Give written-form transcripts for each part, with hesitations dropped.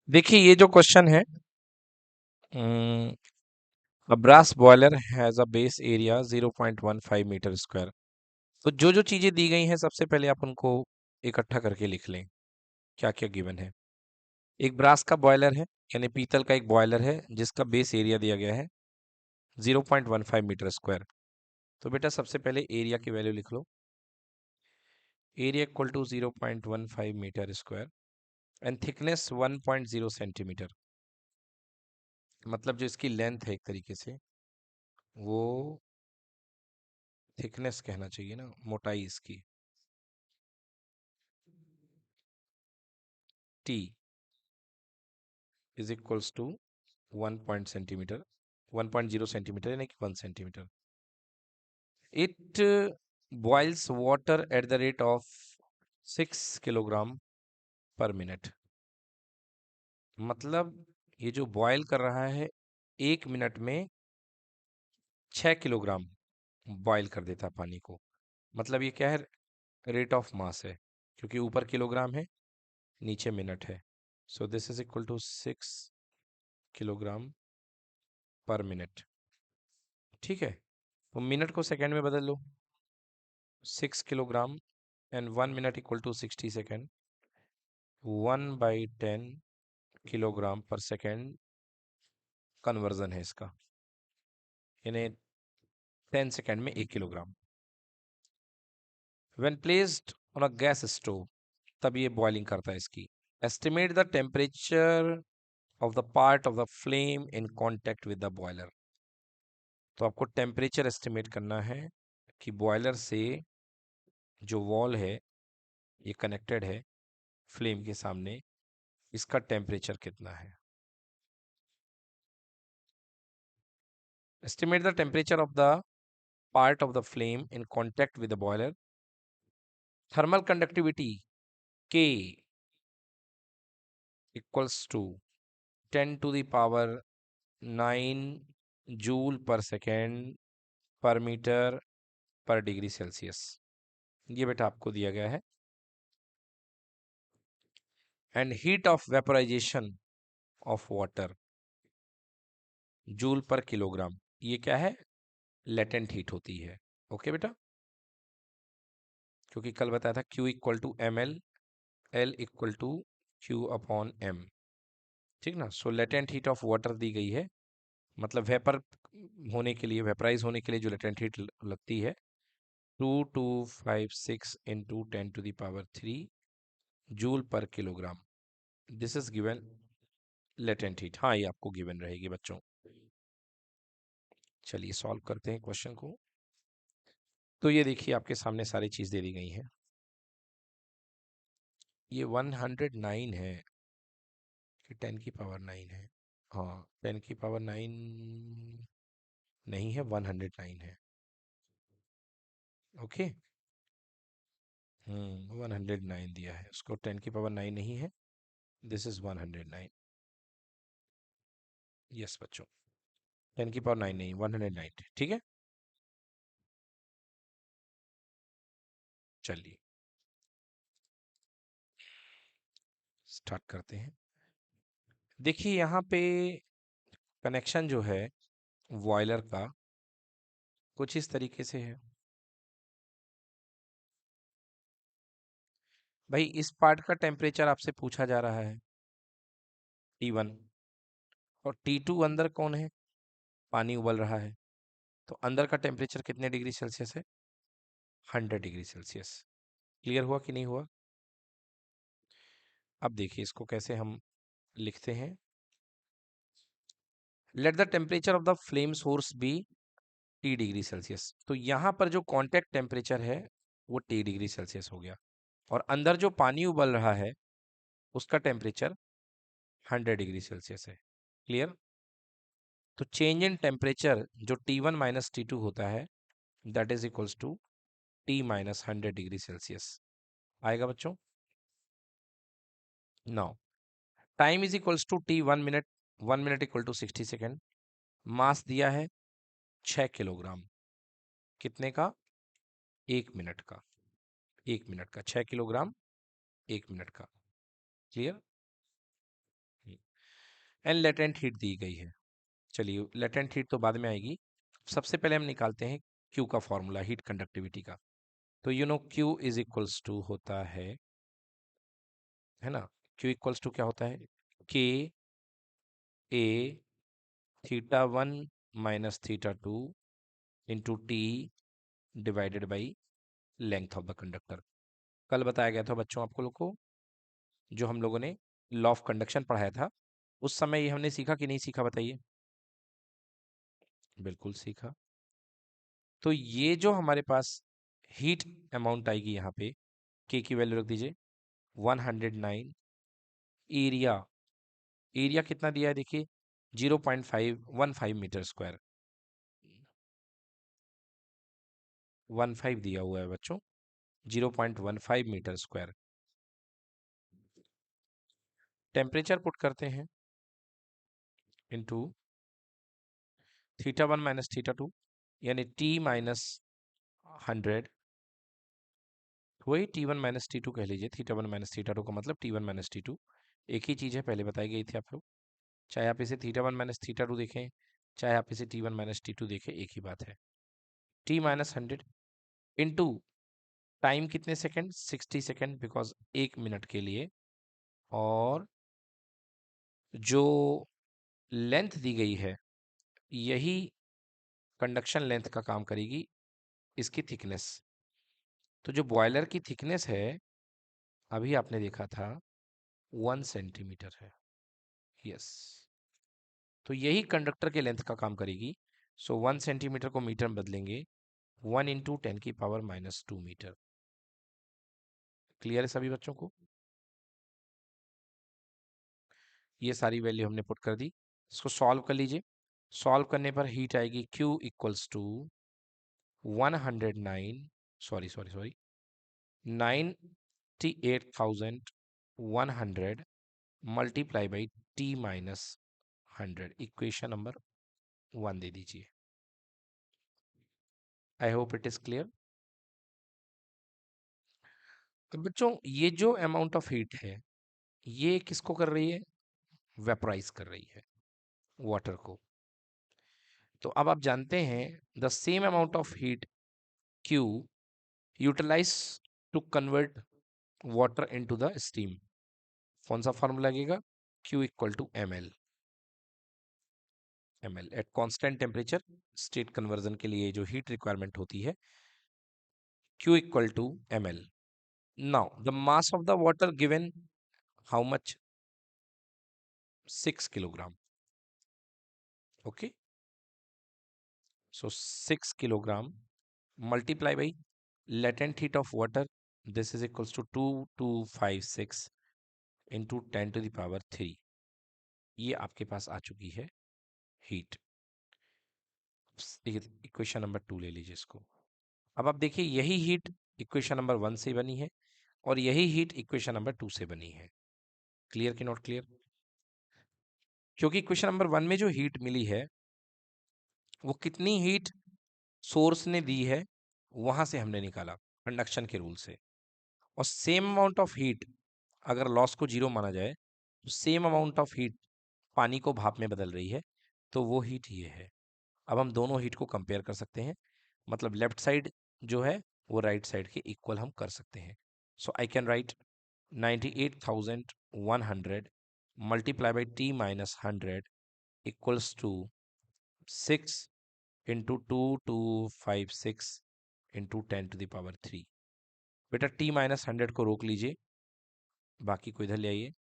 देखिए ये जो क्वेश्चन है, a brass boiler has a base area 0.15 metre square. तो जो जो चीजें दी गई हैं सबसे पहले आप उनको इकट्ठा करके लिख लें। क्या क्या गिवन है। एक ब्रास का बॉयलर है, यानी पीतल का एक बॉयलर है जिसका बेस एरिया दिया गया है 0.15 मीटर स्क्वायर। तो बेटा सबसे पहले एरिया की वैल्यू लिख लो। Area equal to 0.15 metre square and thickness 1.0 centimetre. मतलब जो इसकी लेंथ है एक तरीके से वो थिकनेस कहना चाहिए ना, मोटाई इसकी T is equals to 1 1.0 centimetre यानी कि 1 centimetre. It boils water at the rate of 6 kilogram per minute. मतलब ये जो बॉयल कर रहा है 1 मिनट में 6 किलोग्राम बॉयल कर देता पानी को। मतलब ये क्या है, रेट ऑफ मास है, क्योंकि ऊपर किलोग्राम है नीचे मिनट है। So this is equal to 6 kilogram per minute. ठीक है, तो मिनट को सेकंड में बदल लो। 6 kilogram and 1 minute equal to 60 second. 1/10 kilogram per second conversion है इसका, यानी 10 सेकेंड में 1 kilogram. When placed on a gas stove, तब ये बॉइलिंग करता है इसकी। Estimate the temperature of the part of the flame in contact with the boiler. तो आपको टेम्परेचर एस्टिमेट करना है कि बॉयलर से जो वॉल है ये कनेक्टेड है फ्लेम के सामने, इसका टेम्परेचर कितना है। Estimate the temperature of the part of the flame in contact with the boiler. Thermal conductivity K equals to 10⁻⁹ joule per second per metre per degree Celsius. ये बेटा आपको दिया गया है। And heat of vaporisation of water joule per kilogram. ये क्या है, latent heat होती है। ओके बेटा, क्योंकि कल बताया था Q equal to ml, L equal to Q upon m। ठीक ना। So latent heat of water दी गई है, मतलब वेपर होने के लिए, वेपराइज होने के लिए जो लेटेंट हीट लगती है 2256 into 10⁻³ joule per kilogram. This is given latent heat. हाँ, ये आपको गिवन रहेगी बच्चों। चलिए सॉल्व करते हैं क्वेश्चन को। तो ये देखिए आपके सामने सारी चीज दे दी गई है। ये 109 है कि 10⁻⁹ है। हाँ, 10⁻⁹ नहीं है, 109 है। ओके, 109 दिया है, उसको 10⁻⁹ नहीं है। This is 109। यस बच्चों, 10⁻⁹ नहीं, 109। ठीक है, चलिए स्टार्ट करते हैं। देखिए यहाँ पे कनेक्शन जो है बॉयलर का कुछ इस तरीके से है। भाई इस पार्ट का टेम्परेचर आपसे पूछा जा रहा है T1, और T2 अंदर कौन है, पानी उबल रहा है। तो अंदर का टेम्परेचर कितने डिग्री सेल्सियस है, 100 डिग्री सेल्सियस। क्लियर हुआ कि नहीं हुआ। अब देखिए इसको कैसे हम लिखते हैं। Let the temperature of the flame source be T degree Celsius. तो यहाँ पर जो कॉन्टेक्ट टेम्परेचर है वो T डिग्री सेल्सियस हो गया, और अंदर जो पानी उबल रहा है उसका टेम्परेचर 100 डिग्री सेल्सियस है। क्लियर। तो चेंज इन टेम्परेचर जो T1 माइनस T2 होता है that is equals to T minus 100 degree Celsius आएगा बच्चों। Now time is equals to T 1 minute, 1 minute equal to 60 second. Mass दिया है 6 किलोग्राम। कितने का, 1 मिनट का। 1 मिनट का 6 किलोग्राम, 1 मिनट का। क्लियर। एंड लेटेंट हीट दी गई है। चलिए लेटेंट हीट तो बाद में आएगी, सबसे पहले हम निकालते हैं क्यू का फॉर्मूला हीट कंडक्टिविटी का। तो you know Q is equals to होता है ना, क्यू इक्वल्स टू क्या होता है, K A theta one minus theta two into T divided by length of the conductor. कल बताया गया था बच्चों आपको लोग को, जो हम लोगों ने लॉ ऑफ कंडक्शन पढ़ाया था, उस समय ये हमने सीखा कि नहीं सीखा, बताइए। बिल्कुल सीखा। तो ये जो हमारे पास हीट अमाउंट आएगी यहाँ पे, के की वैल्यू रख दीजिए 109, एरिया, एरिया कितना दिया है देखिए 0.515 मीटर स्क्वायर, 15 दिया हुआ है बच्चों, 0.15 मीटर स्क्वायर। टेम्परेचर पुट करते हैं into theta one minus theta two, यानी टी माइनस 100, वही T one minus T two कह लीजिए, theta one minus theta two का मतलब T one minus T two, एक ही चीज़ है, पहले बताई गई थी आप लोग। चाहे आप इसे theta one minus theta two देखें, चाहे आप इसे T one minus T two देखें, एक ही बात है। टी माइनस 100 इंटू टाइम कितने सेकेंड, 60 सेकेंड, बिकॉज 1 मिनट के लिए, और जो लेंथ दी गई है यही कंडक्शन लेंथ का काम करेगी, इसकी थिकनेस। तो जो बॉयलर की थिकनेस है अभी आपने देखा था 1 सेंटीमीटर है, यस। तो यही कंडक्टर के लेंथ का काम करेगी। सो 1 सेंटीमीटर को मीटर में बदलेंगे, 1 × 10⁻²मीटर। क्लियर है सभी बच्चों को? ये सारी वैल्यू हमने पुट कर दी, इसको सॉल्व कर लीजिए। सॉल्व करने पर हीट आएगी Q equals to 109, sorry sorry sorry 98,100 multiply by T minus 100, equation number 1 दे दीजिए। I hope it is clear. तो बच्चों ये जो अमाउंट ऑफ हीट है ये किसको कर रही है, वेपराइज कर रही है वाटर को। तो अब आप जानते हैं the same amount of heat Q utilise to convert water into the steam. कौन सा फॉर्मूला लगेगा, Q equal to ml, ml at constant temperature, state conversion के लिए जो हीट रिक्वायरमेंट होती है, Q equal to ml। Now the mass of the water given how much, 6 kilogram, okay. So 6 kilogram multiply by latent heat of water, this is equals to 2256 into 10⁻³ ये आपके पास आ चुकी है heat. Equation number 2 ले लीजिए इसको। अब आप देखिए यही हीट इक्वेशन नंबर 1 से बनी है और यही हीट इक्वेशन नंबर 2 से बनी है। क्लियर कि नॉट क्लियर? क्योंकि इक्वेशन नंबर 1 में जो हीट मिली है वो कितनी हीट सोर्स ने दी है वहां से हमने निकाला कंडक्शन के रूल से, और सेम अमाउंट ऑफ हीट अगर लॉस को 0 माना जाए तो सेम अमाउंट ऑफ हीट पानी को भाप में बदल रही है, तो वो हीट ये है। अब हम दोनों हीट को कंपेयर कर सकते हैं, मतलब लेफ्ट साइड जो है वो राइट साइड के इक्वल हम कर सकते हैं। So I can write 98,100 multiply by T minus 100 equals to 6 into 2256 into 10⁻³ बेटा T माइनस 100 को रोक लीजिए, बाकी को इधर ले आइए।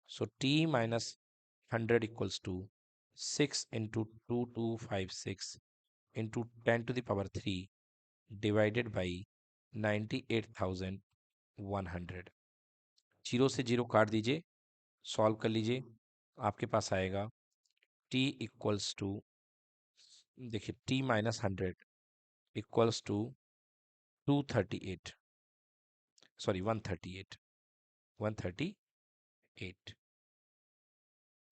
So T minus 100 equals to 6 into 2256 into 10⁻³ divided by 98,100। Zero से जीरो काट दीजिए, सॉल्व कर लीजिए, आपके पास आएगा T इक्वल्स टू, देखिए T minus 100 equals to 238, sorry 138, 138।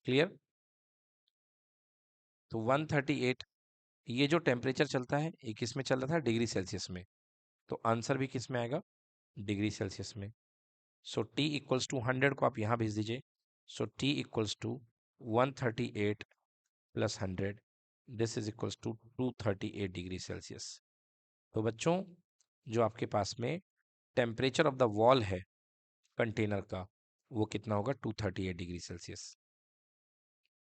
Clear? तो 138, ये जो टेम्परेचर चलता है ये किस में चल रहा था, डिग्री सेल्सियस में, तो आंसर भी किस में आएगा, डिग्री सेल्सियस में। सो T इक्वल्स टू 100 को आप यहाँ भेज दीजिए। So T equals to 138 plus 100, this is equals to 238 degree Celsius. तो बच्चों, जो आपके पास में टेम्परेचर ऑफ द वॉल है कंटेनर का, वो कितना होगा? 238 डिग्री सेल्सियस।